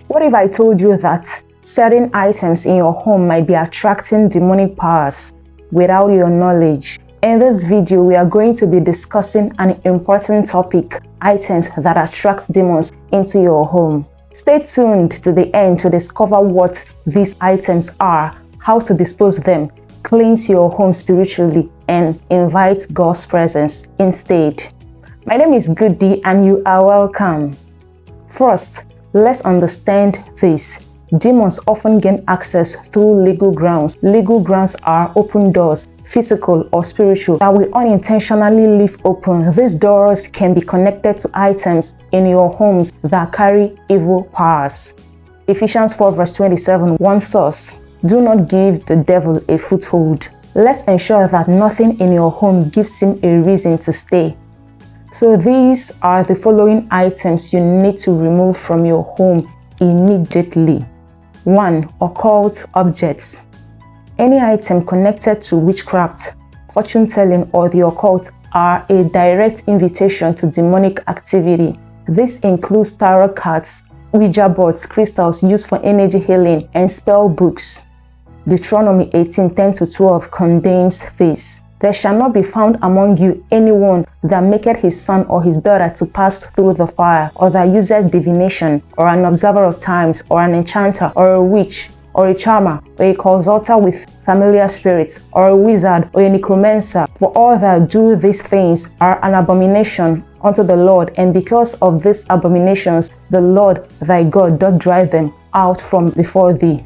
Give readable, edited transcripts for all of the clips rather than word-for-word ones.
What if I told you that certain items in your home might be attracting demonic powers without your knowledge? In this video, we are going to be discussing an important topic: items that attract demons into your home. Stay tuned to the end to discover what these items are, how to dispose them, cleanse your home spiritually, and invite God's presence instead. My name is Goody and you are welcome. First, let's understand this. Demons often gain access through legal grounds. Legal grounds are open doors, physical or spiritual, that we unintentionally leave open. These doors can be connected to items in your homes that carry evil powers. Ephesians 4 verse 27 warns us, do not give the devil a foothold. Let's ensure that nothing in your home gives him a reason to stay. So these are the following items you need to remove from your home immediately. 1. Occult objects. Any item connected to witchcraft, fortune telling, or the occult are a direct invitation to demonic activity. This includes tarot cards, Ouija boards, crystals used for energy healing, and spell books. Deuteronomy 18:10-12 condemns this. There shall not be found among you anyone that maketh his son or his daughter to pass through the fire, or that useth divination, or an observer of times, or an enchanter, or a witch, or a charmer, or a consulter with familiar spirits, or a wizard, or a necromancer. For all that do these things are an abomination unto the Lord, and because of these abominations the Lord thy God doth drive them out from before thee.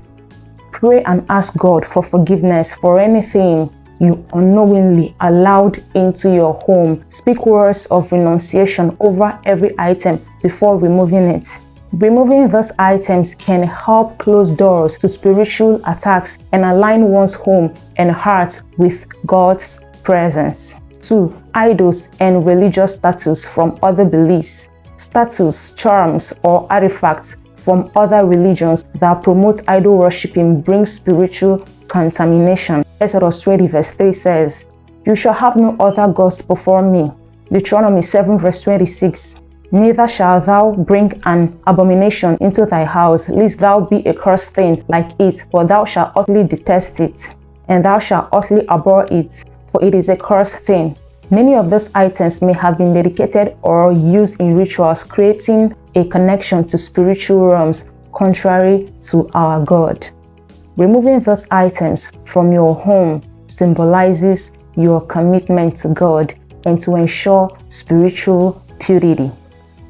Pray and ask God for forgiveness for anything you unknowingly allowed into your home. Speak words of renunciation over every item before removing it. Removing these items can help close doors to spiritual attacks and align one's home and heart with God's presence. 2. Idols and religious statues from other beliefs. Statues, charms, or artifacts from other religions that promote idol worshiping bring spiritual contamination. Exodus 20 verse 3 says, you shall have no other gods before me. Deuteronomy 7 verse 26, neither shalt thou bring an abomination into thy house, lest thou be a cursed thing like it, for thou shalt utterly detest it, and thou shalt utterly abhor it, for it is a cursed thing. Many of these items may have been dedicated or used in rituals, creating a connection to spiritual realms contrary to our God. Removing those items from your home symbolizes your commitment to God and to ensure spiritual purity.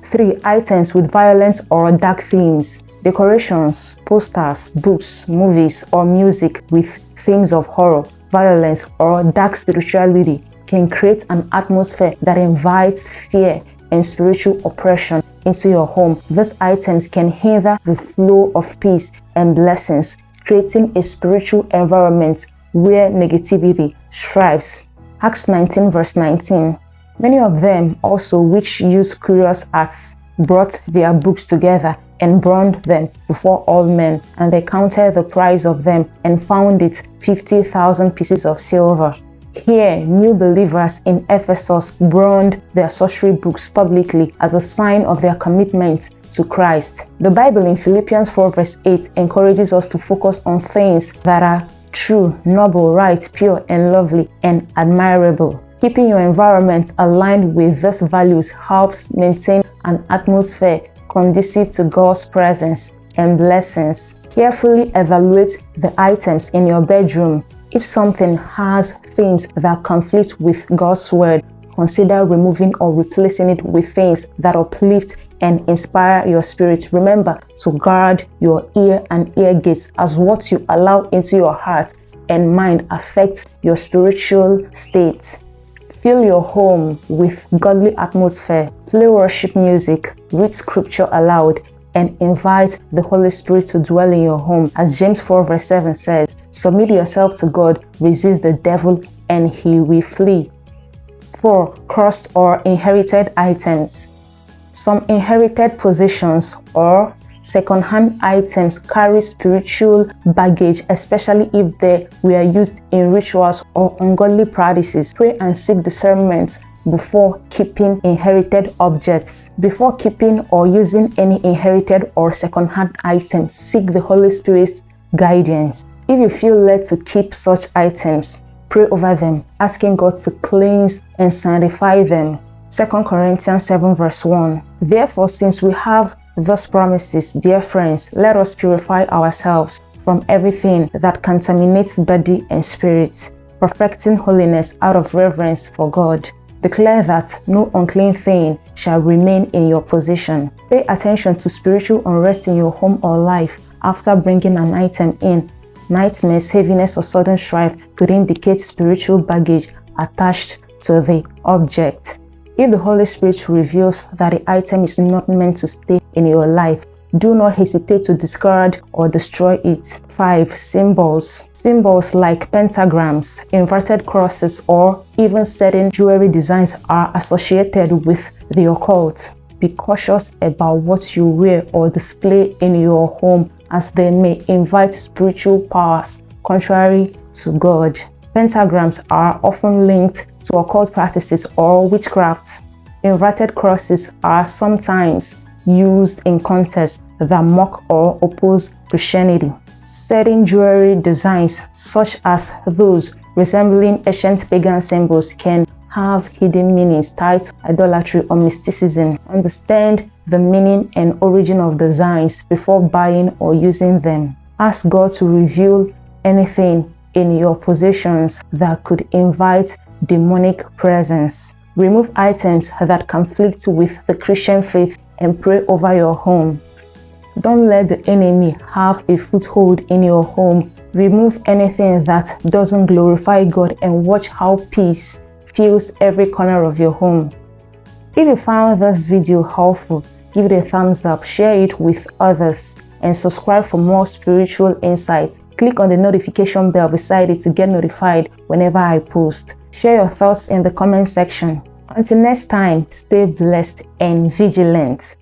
3. Items with violent or dark themes. Decorations, posters, books, movies, or music with themes of horror, violence, or dark spirituality can create an atmosphere that invites fear and spiritual oppression into your home. These items can hinder the flow of peace and blessings, creating a spiritual environment where negativity thrives. Acts 19 verse 19. Many of them also, which used curious arts, brought their books together and burned them before all men, and they counted the price of them and found it 50,000 pieces of silver. Here, new believers in Ephesus burned their sorcery books publicly as a sign of their commitment to Christ. The Bible in Philippians 4 verse 8 encourages us to focus on things that are true, noble, right, pure, and lovely, and admirable. Keeping your environment aligned with these values helps maintain an atmosphere conducive to God's presence and blessings. Carefully evaluate the items in your bedroom. If something has things that conflict with God's word, consider removing or replacing it with things that uplift and inspire your spirit. Remember to guard your ear and ear gates, as what you allow into your heart and mind affects your spiritual state. Fill your home with godly atmosphere. Play worship music, read scripture aloud, and invite the Holy Spirit to dwell in your home. As James 4 verse 7 says, submit yourself to God, resist the devil, and he will flee. 4. Cursed or inherited items. Some inherited possessions or second-hand items carry spiritual baggage, especially if they were used in rituals or ungodly practices. Pray and seek discernment before keeping inherited objects. Before keeping or using any inherited or second-hand items, seek the Holy Spirit's guidance. If you feel led to keep such items, pray over them, asking God to cleanse and sanctify them. 2 Corinthians 7 verse 1. Therefore, since we have those promises, dear friends, let us purify ourselves from everything that contaminates body and spirit, perfecting holiness out of reverence for God. Declare that no unclean thing shall remain in your possession. Pay attention to spiritual unrest in your home or life after bringing an item in. Nightmares, heaviness, or sudden strife could indicate spiritual baggage attached to the object. If the Holy Spirit reveals that the item is not meant to stay in your life, do not hesitate to discard or destroy it. 5. Symbols. Symbols like pentagrams, inverted crosses, or even certain jewelry designs are associated with the occult. Be cautious about what you wear or display in your home, as they may invite spiritual powers contrary to God. Pentagrams are often linked to occult practices or witchcraft. Inverted crosses are sometimes used in contests that mock or oppose Christianity. Certain jewelry designs, such as those resembling ancient pagan symbols, can have hidden meanings tied to idolatry or mysticism. Understand the meaning and origin of designs before buying or using them. Ask God to reveal anything in your possessions that could invite demonic presence. Remove items that conflict with the Christian faith and pray over your home. Don't let the enemy have a foothold in your home. Remove anything that doesn't glorify God and watch how peace fills every corner of your home. If you found this video helpful, give it a thumbs up, share it with others, and subscribe for more spiritual insights. Click on the notification bell beside it to get notified whenever I post. Share your thoughts in the comment section. Until next time, stay blessed and vigilant.